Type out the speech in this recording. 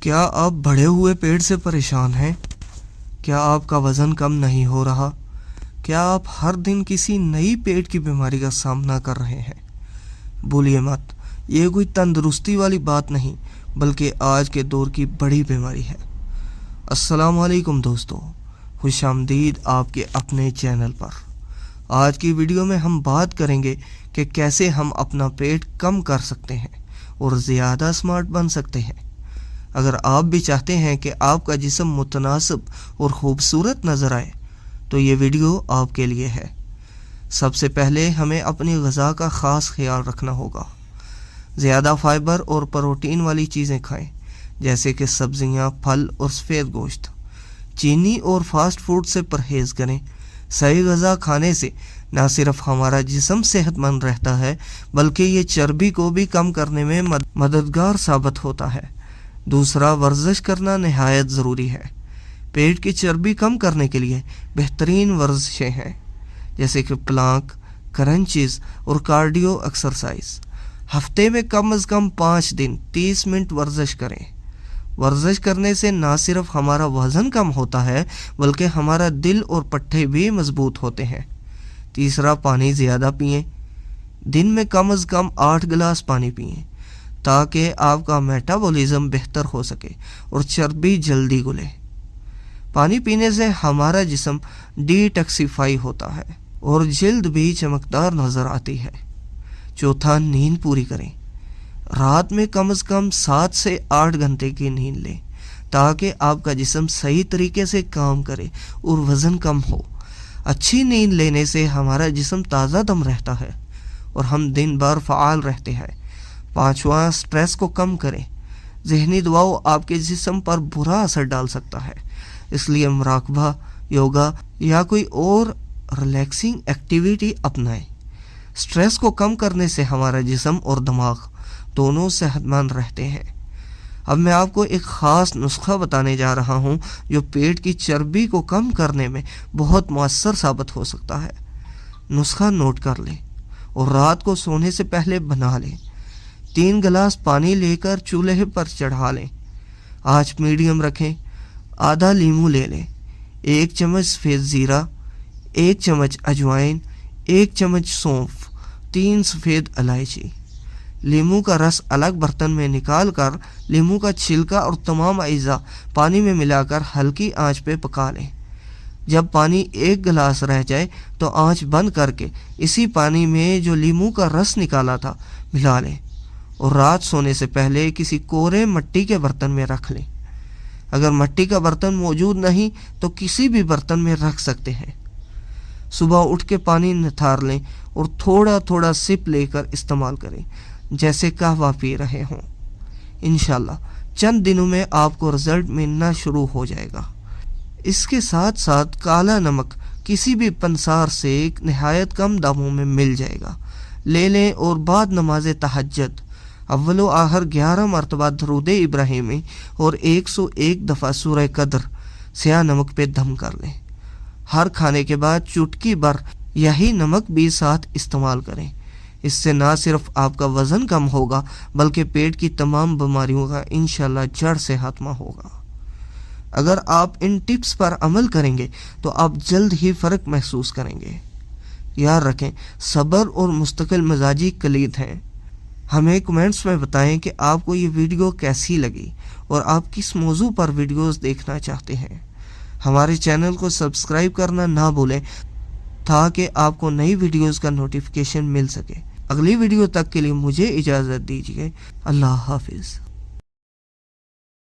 क्या आप बढ़े हुए पेट से परेशान हैं? क्या आपका वज़न कम नहीं हो रहा? क्या आप हर दिन किसी नई पेट की बीमारी का सामना कर रहे हैं? भूलिए मत, ये कोई तंदुरुस्ती वाली बात नहीं बल्कि आज के दौर की बड़ी बीमारी है। अस्सलाम वालेकुम दोस्तों, खुशामदीद आपके अपने चैनल पर। आज की वीडियो में हम बात करेंगे कि कैसे हम अपना पेट कम कर सकते हैं और ज़्यादा स्मार्ट बन सकते हैं। अगर आप भी चाहते हैं कि आपका जिस्म मुतनासिब और ख़ूबसूरत नज़र आए तो ये वीडियो आपके लिए है। सबसे पहले हमें अपनी ग़िज़ा का ख़ास ख्याल रखना होगा। ज़्यादा फाइबर और प्रोटीन वाली चीज़ें खाएं, जैसे कि सब्ज़ियाँ, फल और सफ़ेद गोश्त। चीनी और फास्ट फूड से परहेज़ करें। सही ग़िज़ा खाने से न सिर्फ हमारा जिस्म सेहतमंद रहता है बल्कि ये चर्बी को भी कम करने में मददगार साबित होता है। दूसरा, वर्जिश करना नहायत ज़रूरी है। पेट की चर्बी कम करने के लिए बेहतरीन वर्जिशें हैं, जैसे कि प्लांक, क्रंचेस और कार्डियो एक्सरसाइज। हफ्ते में कम से कम 5 दिन 30 मिनट वर्जिश करें। वर्जिश करने से न सिर्फ हमारा वज़न कम होता है बल्कि हमारा दिल और पट्टे भी मजबूत होते हैं। तीसरा, पानी ज़्यादा पिएं। दिन में कम से कम 8 गिलास पानी पिएं ताकि आपका मेटाबॉलिज्म बेहतर हो सके और चर्बी जल्दी घुले। पानी पीने से हमारा जिस्म डिटॉक्सिफाई होता है और जल्द भी चमकदार नज़र आती है। चौथा, नींद पूरी करें। रात में कम से कम 7 से 8 घंटे की नींद लें ताकि आपका जिस्म सही तरीके से काम करे और वज़न कम हो। अच्छी नींद लेने से हमारा जिस्म ताज़ा दम रहता है और हम दिन भर फ़आल रहते हैं। पाँचवा, स्ट्रेस को कम करें। ज़हनी दबाव आपके जिस्म पर बुरा असर डाल सकता है, इसलिए मुराकबा, योगा या कोई और रिलैक्सिंग एक्टिविटी अपनाएं। स्ट्रेस को कम करने से हमारा जिस्म और दिमाग दोनों सेहतमंद रहते हैं। अब मैं आपको एक ख़ास नुस्खा बताने जा रहा हूँ जो पेट की चर्बी को कम करने में बहुत मौसर साबित हो सकता है। नुस्खा नोट कर लें और रात को सोने से पहले बना लें। 3 गिलास पानी लेकर चूल्हे पर चढ़ा लें। आंच मीडियम रखें। आधा लीमू ले लें। 1 चम्मच सफ़ेद ज़ीरा, 1 चम्मच अजवाइन, 1 चम्मच सौंफ, 3 सफ़ेद इलायची। लीमू का रस अलग बर्तन में निकाल कर लीमू का छिलका और तमाम अज़ा पानी में मिलाकर हल्की आंच पे पका लें। जब पानी 1 गिलास रह जाए तो आंच बंद करके इसी पानी में जो लीमू का रस निकाला था मिला लें और रात सोने से पहले किसी कोरे मिट्टी के बर्तन में रख लें। अगर मिट्टी का बर्तन मौजूद नहीं तो किसी भी बर्तन में रख सकते हैं। सुबह उठ के पानी निथार लें और थोड़ा थोड़ा सिप लेकर इस्तेमाल करें, जैसे कहवा पी रहे हों। इंशाल्लाह चंद दिनों में आपको रिजल्ट मिलना शुरू हो जाएगा। इसके साथ साथ काला नमक किसी भी पंसार से नहायत कम दामों में मिल जाएगा। ले लें और बाद नमाज तहज्जुद अव्वलो आखिर 11 मरतबा दरूद इब्राहिमी और 101 दफ़ा सूरह कद्र स्याह नमक पे दम कर लें। हर खाने के बाद चुटकी भर यही नमक भी साथ इस्तेमाल करें। इससे ना सिर्फ आपका वज़न कम होगा बल्कि पेट की तमाम बीमारियों का इंशाल्लाह जड़ से खात्मा होगा। अगर आप इन टिप्स पर अमल करेंगे तो आप जल्द ही फ़र्क महसूस करेंगे। याद रखें, सब्र और मुस्तकिल मिजाजी कलीद हैं। हमें कमेंट्स में बताएं कि आपको ये वीडियो कैसी लगी और आप किस मौजू पर वीडियोस देखना चाहते हैं। हमारे चैनल को सब्सक्राइब करना ना भूलें ताकि आपको नई वीडियोस का नोटिफिकेशन मिल सके। अगली वीडियो तक के लिए मुझे इजाज़त दीजिए। अल्लाह हाफिज़।